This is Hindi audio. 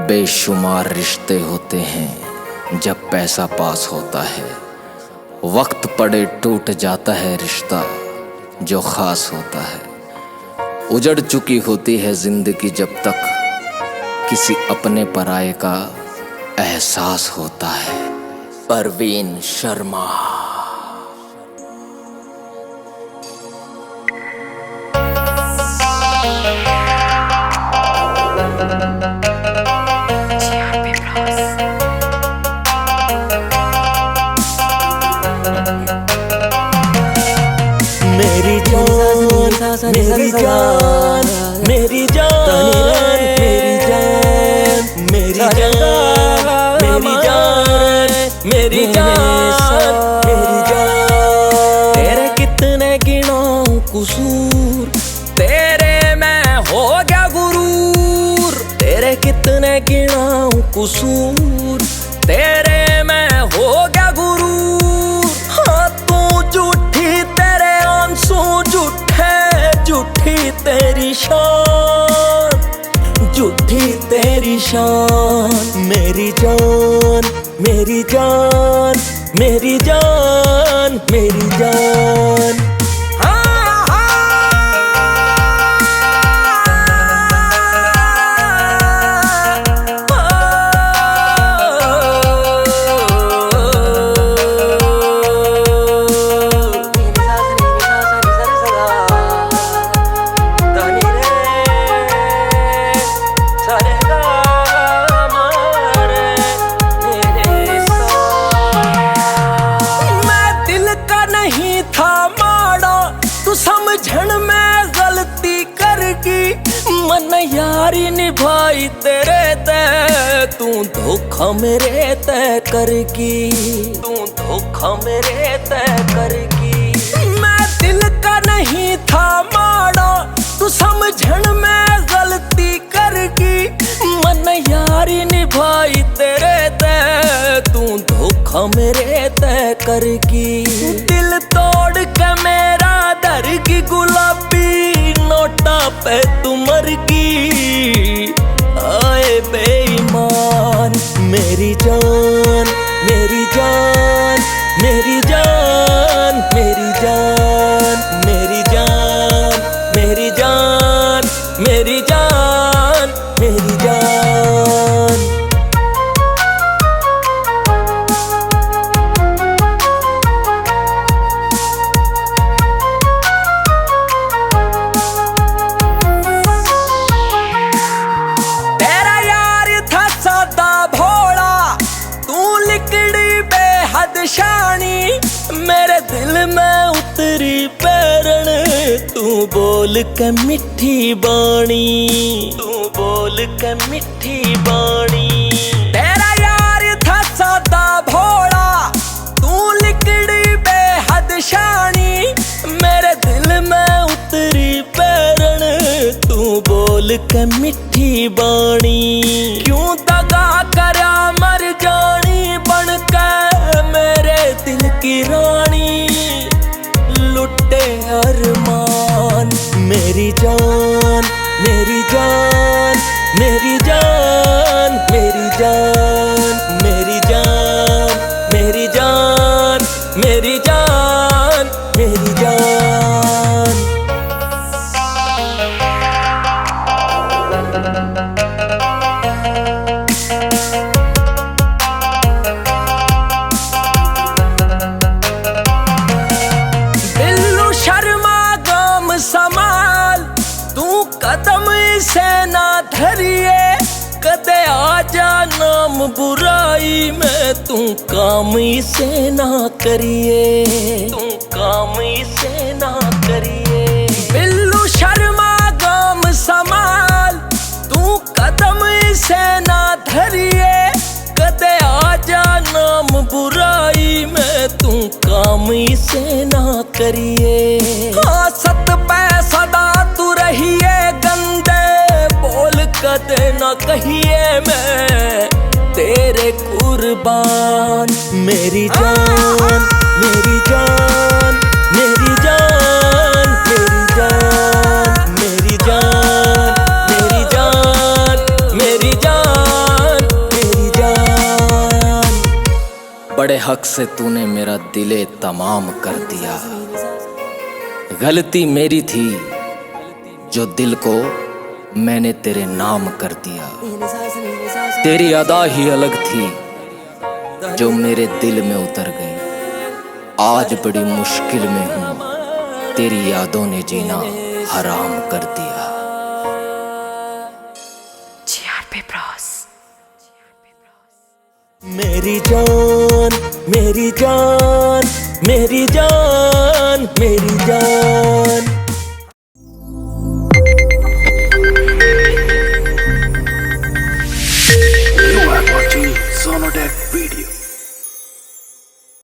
बेशुमार रिश्ते होते हैं जब पैसा पास होता है, वक्त पड़े टूट जाता है रिश्ता जो खास होता है। उजड़ चुकी होती है जिंदगी जब तक किसी अपने पराये का एहसास होता है। परवीन शर्मा। मेरी जान मेरी जान मेरी जान मेरी जान मेरी जान मेरी जान मेरी जान तेरे कितने गिनाऊं कसूर, तेरे में हो गया गुरूर। तेरे कितने गिनाऊं कसूर, तेरे में हो गया गुरूर। हाँ तू झूठी, तेरे आंसू झूठे, झूठी तेरी शान, झूठी तेरी शान। मेरी जान मेरी जान मेरी जान मेरी जान। समझण में गलती करगी, मन यारी निभाई तेरे ते, तू धोखा मेरे ते करगी, तू धोखा मेरे ते करगी। मैं दिल का नहीं था माड़ा, तू समझण में गलती करगी, मन यारी निभाई तेरे ते, तू धोखा मेरे ते करगी। दिल तोड़ के मेरा दरगी गुलाबी नोटा पे तू मरगी, आए बेईमान। मेरी जान मेरी जान मेरी जान मेरी जान मेरी जान मेरी जान मेरी जान मेरी जान। शानी मेरे दिल में उतरी पैरण, तू बोल के मिठी बाणी, तू बोल के मिठी बाणी। तेरा यार था सादा भोला, तू लिकड़ी बेहद शानी मेरे दिल में उतरी पैरण, तू बोल के मिठी बाणी। क्यों दगा करा मर जानी बन के मेरे दिल की रानी, लुटे अरमान। मेरी जान मेरी जान मेरी जान मेरी जान मेरी जान मेरी जान मेरी जान मेरी जान। समाल तू कदम से ना धरिए, कदे आजा नाम बुराई में, तू काम से ना करिए, तू काम से ना करिए। बिल्लू शर्मा गाम समाल तू कदम से ना धरिए, कदे आजा नाम बुराई में, तू काम से ना करिए। सत पे सदा तू रहिए गंदे बोल कदे न कहिए, मैं तेरे कुर्बान। मेरी जान मेरी जान मेरी जान मेरी जान मेरी जान मेरी जान मेरी जान। हक से तूने मेरा दिले तमाम कर दिया। गलती मेरी थी जो दिल को मैंने तेरे नाम कर दिया। तेरी अदा ही अलग थी जो मेरे दिल में उतर गई। आज बड़ी मुश्किल में हूँ, तेरी यादों ने जीना हराम कर दिया। मेरी जान मेरी जान मेरी जान मेरी जान।